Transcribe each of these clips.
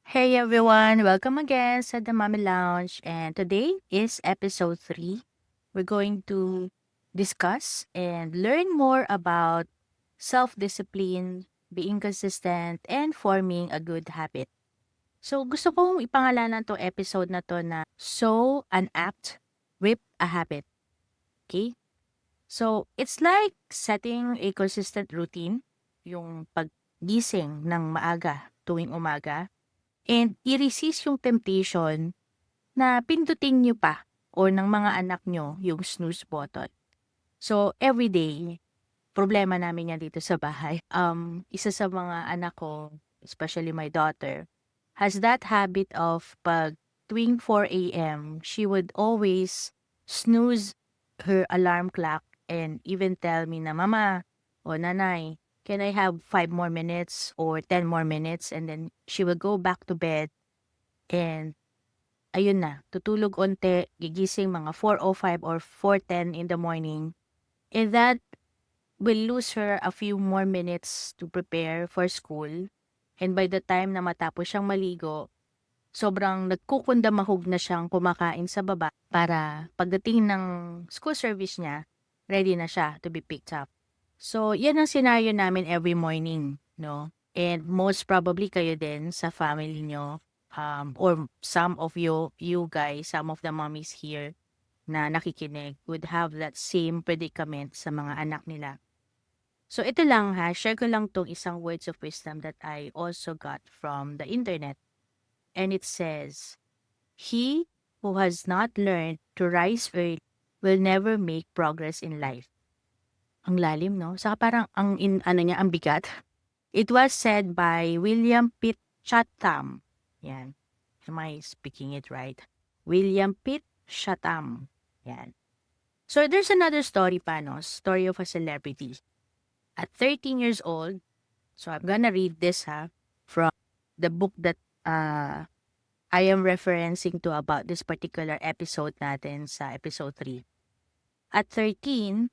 Hey everyone, welcome again sa The Mommy Lounge. And today is episode 3. We're going to discuss and learn more about self-discipline, being consistent, and forming a good habit. So gusto kong ipangalanan tong episode na to na Sow an Act, Rip a Habit. Okay? So it's like setting a consistent routine, yung paggising ng maaga tuwing umaga, and i-resist yung temptation na pindutin niyo pa or ng mga anak niyo yung snooze button. So, everyday, problema namin yan dito sa bahay. Isa sa mga anak ko, especially my daughter, has that habit of pag tuwing 4 a.m., she would always snooze her alarm clock and even tell me na, Mama o Nanay, can I have 5 more minutes or 10 more minutes? And then she will go back to bed and ayun na, tutulog onte, gigising mga 4:05 or 4:10 in the morning. And that will lose her a few more minutes to prepare for school. And by the time na matapos siyang maligo, sobrang nagkukundamahog na siyang kumakain sa baba para pagdating ng school service niya, ready na siya to be picked up. So, yan ang scenario namin every morning, no? And most probably kayo din sa family nyo, or some of you guys, some of the mommies here na nakikinig would have that same predicament sa mga anak nila. So ito lang ha, share ko lang tong isang words of wisdom that I also got from the internet. And it says, he who has not learned to rise early will never make progress in life. Ang lalim, no? Saka parang ang bigat. It was said by William Pitt Chatham. Yan. Am I speaking it right? William Pitt Chatham. Yan. So there's another story pa, no? Story of a celebrity. At 13 years old, so I'm gonna read this from the book that I am referencing to about this particular episode natin sa episode 3. At 13,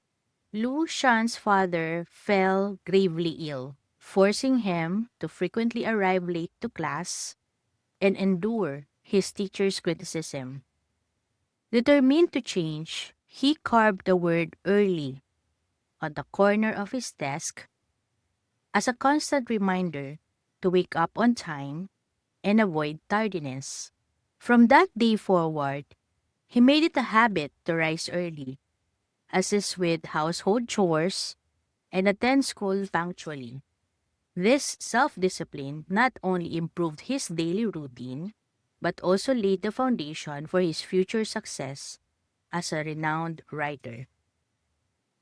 Lu Shan's father fell gravely ill, forcing him to frequently arrive late to class and endure his teacher's criticism. Determined to change, he carved the word early on the corner of his desk as a constant reminder to wake up on time and avoid tardiness. From that day forward, he made it a habit to rise early, assist with household chores, and attend school punctually. This self-discipline not only improved his daily routine, but also laid the foundation for his future success as a renowned writer.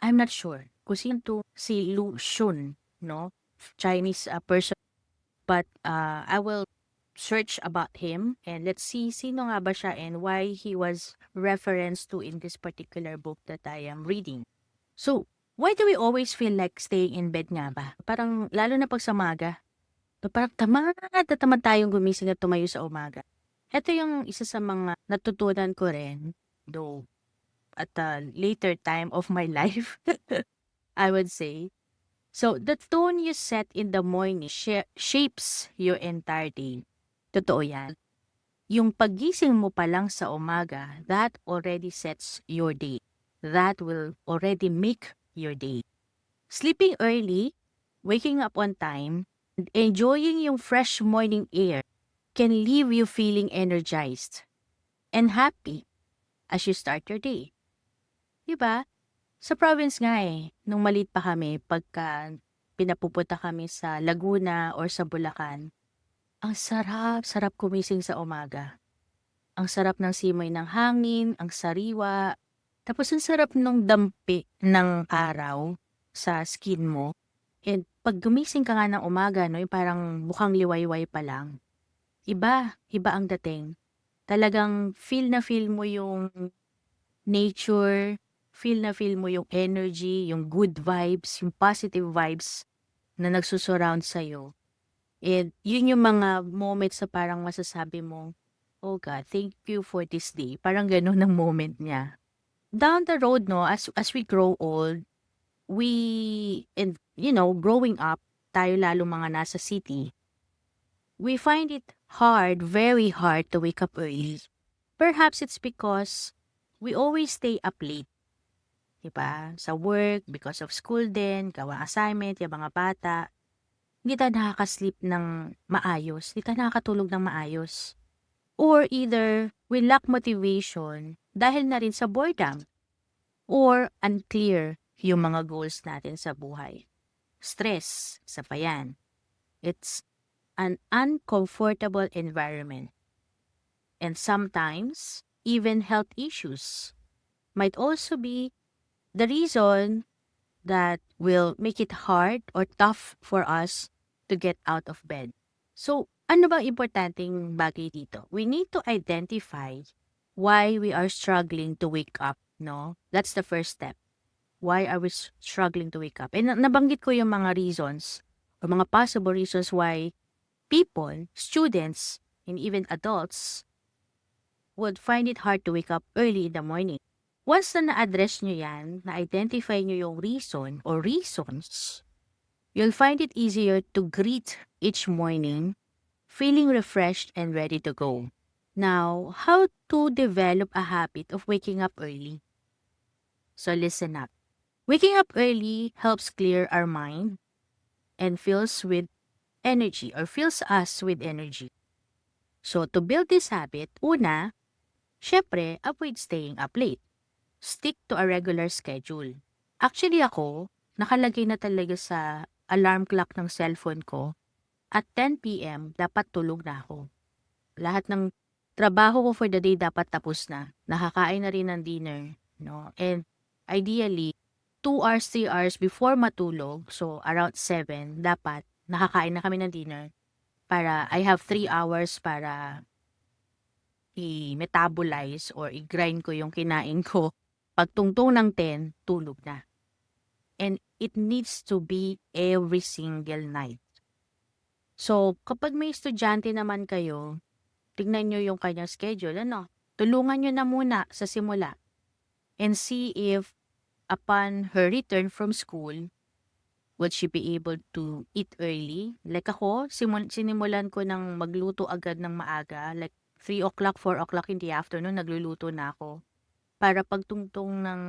I'm not sure kung sino to si Lu Xun, no? Chinese person. But I will search about him and let's see sino nga ba siya and why he was referenced to in this particular book that I am reading. So, why do we always feel like staying in bed nga ba? Parang lalo na pag sa umaga. Parang tamad na tamad tayong gumising at tumayo sa umaga. Ito yung isa sa mga natutunan ko rin, though at a later time of my life, I would say. So, the tone you set in the morning shapes your entire day. Totoo yan. Yung pagising mo pa lang sa umaga, that already sets your day. That will already make your day. Sleeping early, waking up on time, and enjoying yung fresh morning air can leave you feeling energized and happy as you start your day. Diba? Sa province nga nung maliit pa kami, pagka pinapupunta kami sa Laguna or sa Bulacan, ang sarap kumising sa umaga. Ang sarap ng simoy ng hangin, ang sariwa, tapos ang sarap ng dampi ng araw sa skin mo. And pag gumising ka nga ng umaga, no, yung parang mukhang liwayway pa lang, iba ang dating. Talagang feel na feel mo yung nature, feel na feel mo yung energy, yung good vibes, yung positive vibes na nagsusurround sa'yo. And yun yung mga moments na parang masasabi mo, oh God, thank you for this day. Parang ganun ang moment niya. Down the road, no, as we grow old, growing up, tayo lalo mga nasa city, we find it very hard to wake up early. Perhaps it's because we always stay up late, 'di ba? Sa work, because of school din, gawa assignment, yung mga bata. Hindi tayo nakaka-sleep ng maayos, hindi tayo nakakatulog ng maayos. Or either we lack motivation dahil na rin sa boredom or unclear yung mga goals natin sa buhay. Stress, isa pa yan. It's an uncomfortable environment. And sometimes, even health issues might also be the reason that will make it hard or tough for us to get out of bed. So, ano bang importanteng bagay dito? We need to identify why we are struggling to wake up, no? That's the first step. Why are we struggling to wake up? And nabanggit ko yung mga reasons or mga possible reasons why people, students, and even adults would find it hard to wake up early in the morning. Once na na-address nyo yan, na-identify nyo yung reason or reasons, you'll find it easier to greet each morning feeling refreshed and ready to go. Now, how to develop a habit of waking up early? So listen up. Waking up early helps clear our mind and fills us with energy. So to build this habit, una, syempre, avoid staying up late. Stick to a regular schedule. Actually ako, nakalagay na talaga sa alarm clock ng cellphone ko at 10 p.m. dapat tulog na ako. Lahat ng trabaho ko for the day dapat tapos na. Nakakain na rin ng dinner, no? And ideally, 2 hours, 3 hours before matulog, so around 7, dapat nakakain na kami ng dinner para I have 3 hours para i-metabolize or i-grind ko yung kinain ko. Pagtungtong ng 10, tulog na. And it needs to be every single night. So, kapag may estudyante naman kayo, tignan nyo yung kanyang schedule, tulungan nyo na muna sa simula and see if upon her return from school, would she be able to eat early? Like ako, sinimulan ko ng magluto agad ng maaga, like 3 o'clock, 4 o'clock in the afternoon, nagluluto na ako. Para pagtungtong ng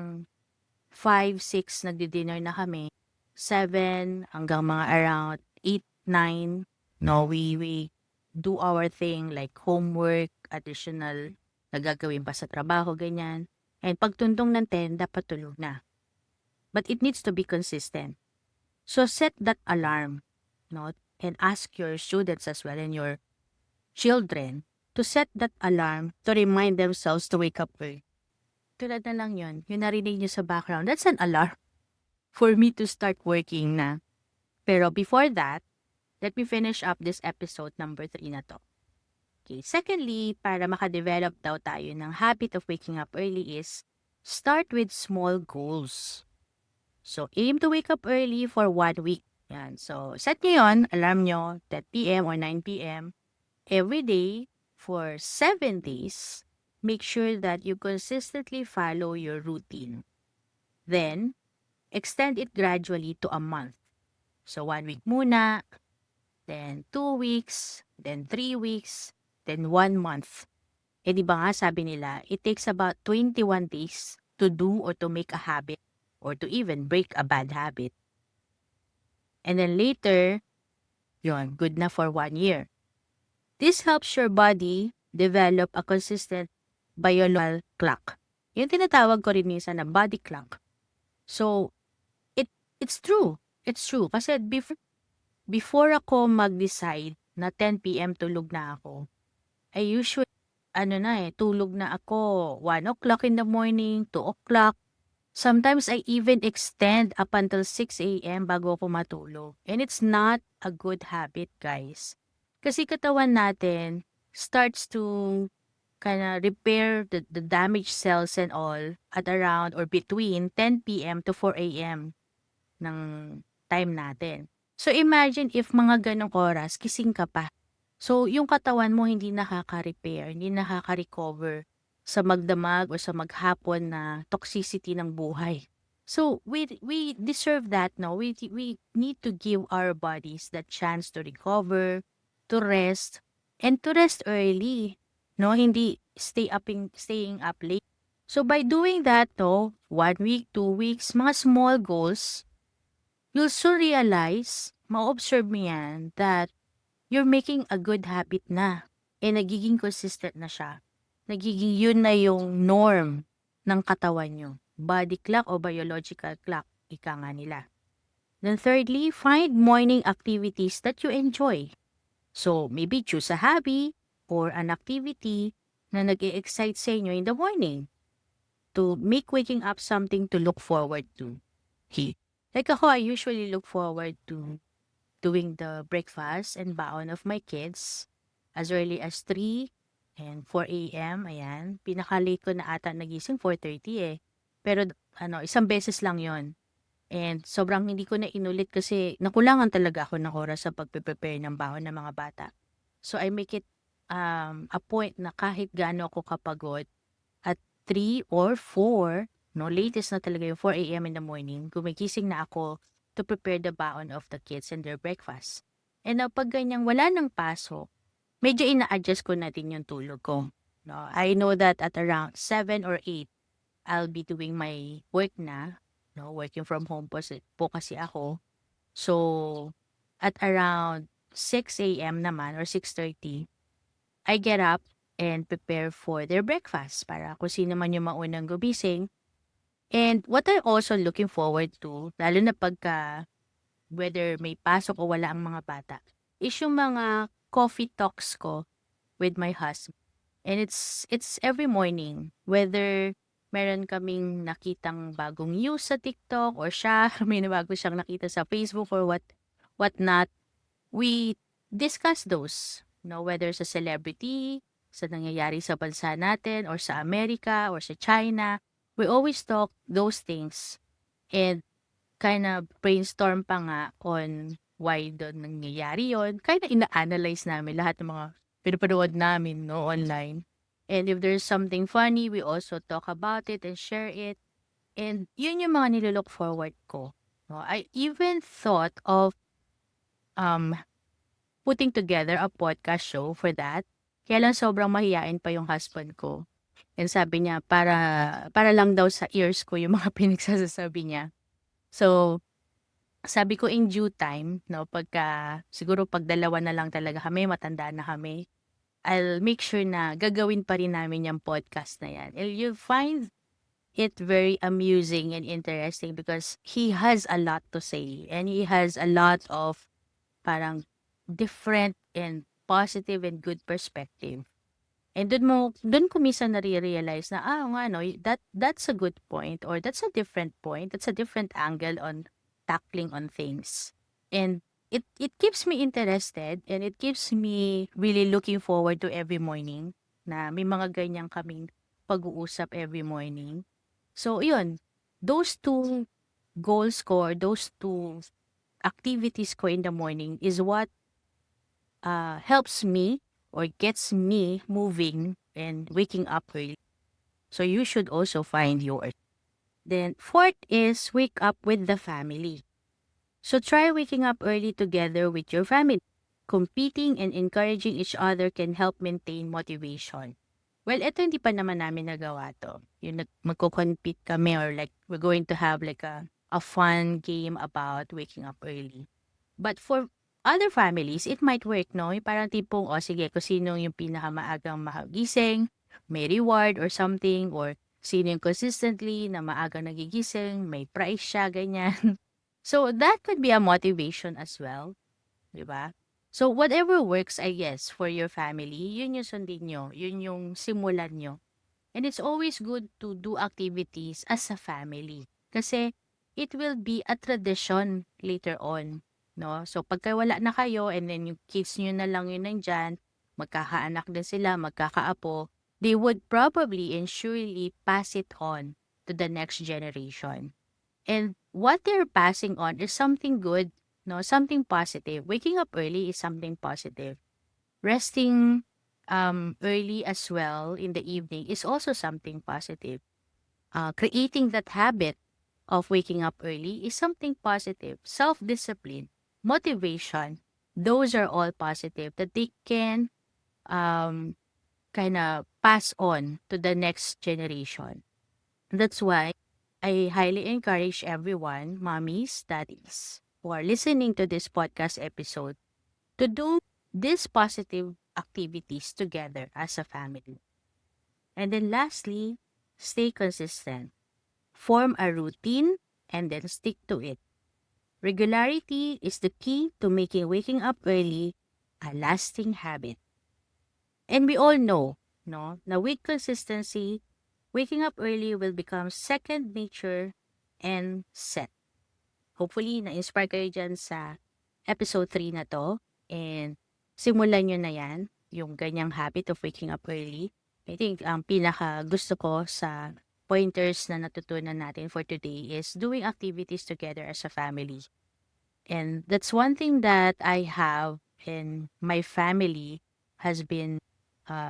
5, 6, nagdi-dinner na kami, 7 hanggang mga around 8, 9, no, we do our thing like homework, additional na gagawin pa sa trabaho, ganyan. And pagtuntong ng 10, dapat tulog na. But it needs to be consistent. So set that alarm, no, and ask your students as well and your children to set that alarm to remind themselves to wake up early. Tulad na lang yun, yung narinig nyo sa background, that's an alarm for me to start working na. Pero before that, let me finish up this episode number 3 na to. Okay, secondly, para makadevelop daw tayo ng habit of waking up early is start with small goals. So, aim to wake up early for 1 week. Yan. So, set nyo yun, alarm nyo, 10 p.m. or 9 p.m. every day for 7 days. Make sure that you consistently follow your routine. Then, extend it gradually to a month. So, 1 week muna, then 2 weeks, then 3 weeks, then 1 month. Eh di ba nga sabi nila, it takes about 21 days to do or to make a habit or to even break a bad habit. And then later, yun, good na for 1 year. This helps your body develop a consistent biological clock. Yung tinatawag ko rin minsan na body clock. So, it's true. It's true. Kasi before ako mag-decide na 10 p.m. tulog na ako, I usually, tulog na ako 1 o'clock in the morning, 2 o'clock. Sometimes I even extend up until 6 a.m. bago ako matulog. And it's not a good habit, guys. Kasi katawan natin starts to repair the damaged cells and all at around or between 10 p.m. to 4 a.m. ng time natin. So imagine if mga ganong oras, gising ka pa. So yung katawan mo hindi nakaka-repair, hindi nakaka-recover sa magdamag o sa maghapon na toxicity ng buhay. So we deserve that, no? We need to give our bodies that chance to recover, to rest, and to rest early, no, hindi staying up late. So by doing that, no, 1 week, 2 weeks, mga small goals, you'll soon realize, ma-observe mo yan, that you're making a good habit na. Eh, nagiging consistent na siya. Nagiging yun na yung norm ng katawan nyo. Body clock o biological clock, ika nga nila. Then thirdly, find morning activities that you enjoy. So, maybe choose a hobby or an activity na nag-e-excite sa inyo in the morning to make waking up something to look forward to. Like ako, I usually look forward to doing the breakfast and baon of my kids as early as 3 and 4 a.m. Ayan. Pinaka-late ko na ata nagising 4:30 eh. Pero isang beses lang yon. And sobrang hindi ko na inulit kasi nakulangan talaga ako ng oras sa pagpe-prepare ng baon ng mga bata. So I make it a point na kahit gaano ako kapagod at 3 or 4, no, latest na talaga yung 4 a.m. in the morning, gumigising na ako to prepare the baon of the kids and their breakfast. And now, pag ganyang wala ng pasok, medyo ina-adjust ko na din yung tulog ko. No, I know that at around 7 or 8, I'll be doing my work na. No, working from home po kasi ako. So, at around 6 a.m. naman or 6:30, I get up and prepare for their breakfast para kung sino man yung maunang gumising. And what I'm also looking forward to, lalo na pagka whether may pasok o wala ang mga bata, is yung mga coffee talks ko with my husband. And it's every morning, whether meron kaming nakitang bagong news sa TikTok or siya, may na bago siyang nakita sa Facebook or what not, we discuss those. No, whether sa celebrity, sa nangyayari sa bansa natin, or sa Amerika, or sa China, we always talk those things and kind of brainstorm pa nga on why doon nangyayari yon. Kind of ina-analyze namin lahat ng mga pinapanood namin no, online. And if there's something funny, we also talk about it and share it. And yun yung mga nililook forward ko. No, I even thought of um putting together a podcast show for that. Kaya lang sobrang mahiyain pa yung husband ko. And sabi niya, para lang daw sa ears ko yung mga pinagsasabi niya. So, sabi ko in due time, no, siguro pag dalawa na lang talaga kami, matanda na kami, I'll make sure na gagawin pa rin namin yung podcast na yan. And you'll find it very amusing and interesting because he has a lot to say and he has a lot of parang different and positive and good perspective. And dun ko minsan nare-realize na, nga no, that's a good point or that's a different point, that's a different angle on tackling on things. And it keeps me interested and it keeps me really looking forward to every morning na may mga ganyan kaming pag-uusap every morning. So, yun, those two goals ko or those two activities ko in the morning is what helps me or gets me moving and waking up early. So you should also find yours. Then fourth is wake up with the family. So try waking up early together with your family. Competing and encouraging each other can help maintain motivation. Well, ito hindi pa naman namin nagawa to. Yung magko-compete kami or like we're going to have like a fun game about waking up early. But for other families, it might work, no? Yung parang tipong, sige, kung sino yung pinakamaagang magising, may reward or something, or sino yung consistently na maagang nagigising, may prize siya, ganyan. So, that could be a motivation as well, di ba? So, whatever works, I guess, for your family, yun yung sundin nyo, yun yung simulan nyo. And it's always good to do activities as a family. Kasi, it will be a tradition later on. No? So, pagka wala na kayo and then yung kids nyo na lang yun nandyan, magkakaanak din sila, magkakaapo, they would probably and surely pass it on to the next generation. And what they're passing on is something good, no? Something positive. Waking up early is something positive. Resting early as well in the evening is also something positive. Creating that habit of waking up early is something positive. Self-discipline, motivation, those are all positive that they can um, kind of pass on to the next generation. That's why I highly encourage everyone, mommies, daddies, who are listening to this podcast episode to do these positive activities together as a family. And then lastly, stay consistent. Form a routine and then stick to it. Regularity is the key to making waking up early a lasting habit. And we all know, no, na with consistency, waking up early will become second nature and set. Hopefully, na-inspire kayo dyan sa episode 3 na to. And simulan nyo na yan, yung ganyang habit of waking up early. I think ang pinaka gusto ko sa pointers na natutunan natin for today is doing activities together as a family. And that's one thing that I have in my family has been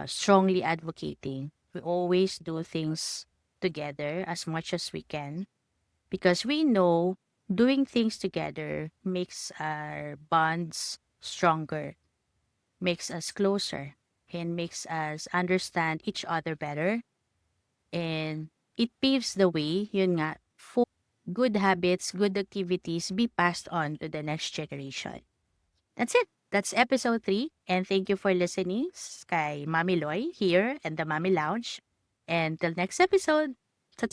strongly advocating. We always do things together as much as we can because we know doing things together makes our bonds stronger, makes us closer, and makes us understand each other better. And it paves the way, yun nga, for good habits, good activities be passed on to the next generation. That's it. That's episode 3. And thank you for listening kay Mami Loy here in the Mami Lounge. And till next episode, ta